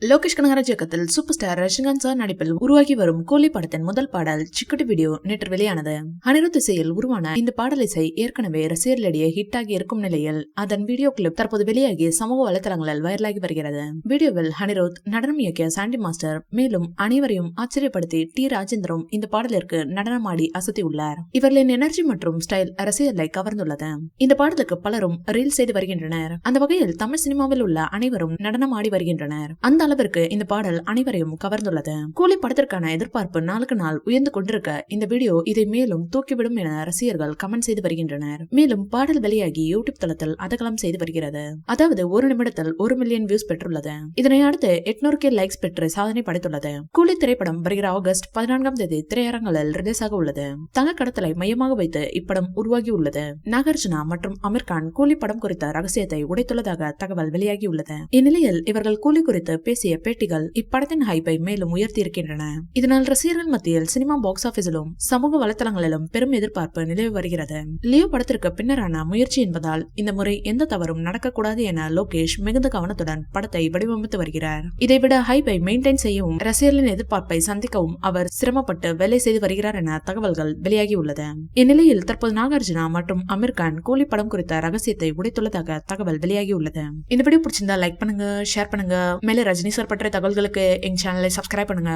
லோகேஷ் கனகராஜ் இயக்கத்தில் super star Rajinikanth sir நடிப்பில் உருவாகி வரும் கூலி படத்தின் முதல் பாடல் சிக்குட்டி வீடியோ நேற்று வெளியானது. அனிருத் இசையில் உருவான இந்த பாடல் இசை ஏற்கனவே ரசிகர்களிடையே ஹிட் ஆகி இருக்கும் நிலையில் அதன் வீடியோ கிளிப் தற்போது வெளியாகி சமூக வலைதளங்களில் வைரலாகி வருகிறது. வீடியோவில் அனிருத் நடனம் இயக்கிய சாண்டி மாஸ்டர் மேலும் அனைவரையும் ஆச்சரியப்படுத்தி டி ராஜேந்திரம் இந்த பாடலிற்கு நடனமாடி அசத்தியுள்ளார். இவர்களின் எனர்ஜி மற்றும் ஸ்டைல் ரசிகர்களை கவர்ந்துள்ளது. இந்த பாடலுக்கு பலரும் ரீல் செய்து வருகின்றனர். அந்த வகையில் தமிழ் சினிமாவில் உள்ள அனைவரும் நடனமாடி வருகின்றனர். அந்த அளவிற்கு இந்த பாடல் அனைவரையும் கவர்ந்துள்ளது. கூலி படத்திற்கான எதிர்பார்ப்பு நாளுக்கு நாள் உயர்ந்து கொண்டிருக்க இந்த வீடியோ இதை மேலும் தூக்கிவிடும் என ரசிகர்கள் கமெண்ட் செய்து வருகின்றனர். மேலும் பாடல் வெளியாகி யூடியூப் தளத்தில் அதகலம் செய்து வருகிறது. அதாவது ஒரு நிமிடத்தில் 1 மில்லியன் வியூஸ் பெற்றுள்ளது. இதனை அடுத்து 800K லைக்ஸ் பெற்று சாதனை படைத்துள்ளது. கூலி திரைப்படம் வருகிற ஆகஸ்ட் 14ஆம் தேதி திரையரங்குகளில் ரிலீஸ் ஆக உள்ளது. தங்க கடத்தலை மையமாக வைத்து இப்படம் உருவாகி உள்ளது. நாகார்ஜுனா மற்றும் அமீர் கான் கூலி படம் குறித்த ரகசியத்தை உடைத்துள்ளதாக தகவல் வெளியாகியுள்ளது. இந்நிலையில் இவர்கள் கூலி குறித்து பேசிய பேட்டிகள் இப்படத்தின் ஹைப்பை மேலும் உயர்த்தி இருக்கின்றன. இதனால் ரசிகர்கள் மத்தியில் சினிமா பாக்ஸ் ஆபீஸிலும் சமூக வலைதளங்களிலும் பெரும் எதிர்பார்ப்பு நிலவி வருகிறது. லியோ படத்திற்கு பின்னரான முயற்சி என்பதால் இந்த முறை எந்த தவறும் நடக்கக்கூடாது என லோகேஷ் மிகுந்த கவனத்துடன் படத்தை வடிவமைத்து வருகிறார். இதைவிட ஹைப்பை மெயின்டைன் செய்யவும் ரசிகர்களின் எதிர்பார்ப்பை சந்திக்கவும் அவர் சிரமப்பட்டு வேலை செய்து வருகிறார் என தகவல்கள் வெளியாகியுள்ளது. இந்நிலையில் தற்போது நாகார்ஜுனா மற்றும் அமீர் கான் கூலி படம் குறித்த ரகசியத்தை உடைத்துள்ளதாக தகவல் வெளியாகியுள்ளது. இந்த வீடியோ பிடிச்சிருந்தா லைக் பண்ணுங்க, ஷேர் பண்ணுங்க. மேலே ரஜினி சார் பற்றிய தகவல்களுக்கு எங்க சேனலை சப்ஸ்கிரைப் பண்ணுங்க.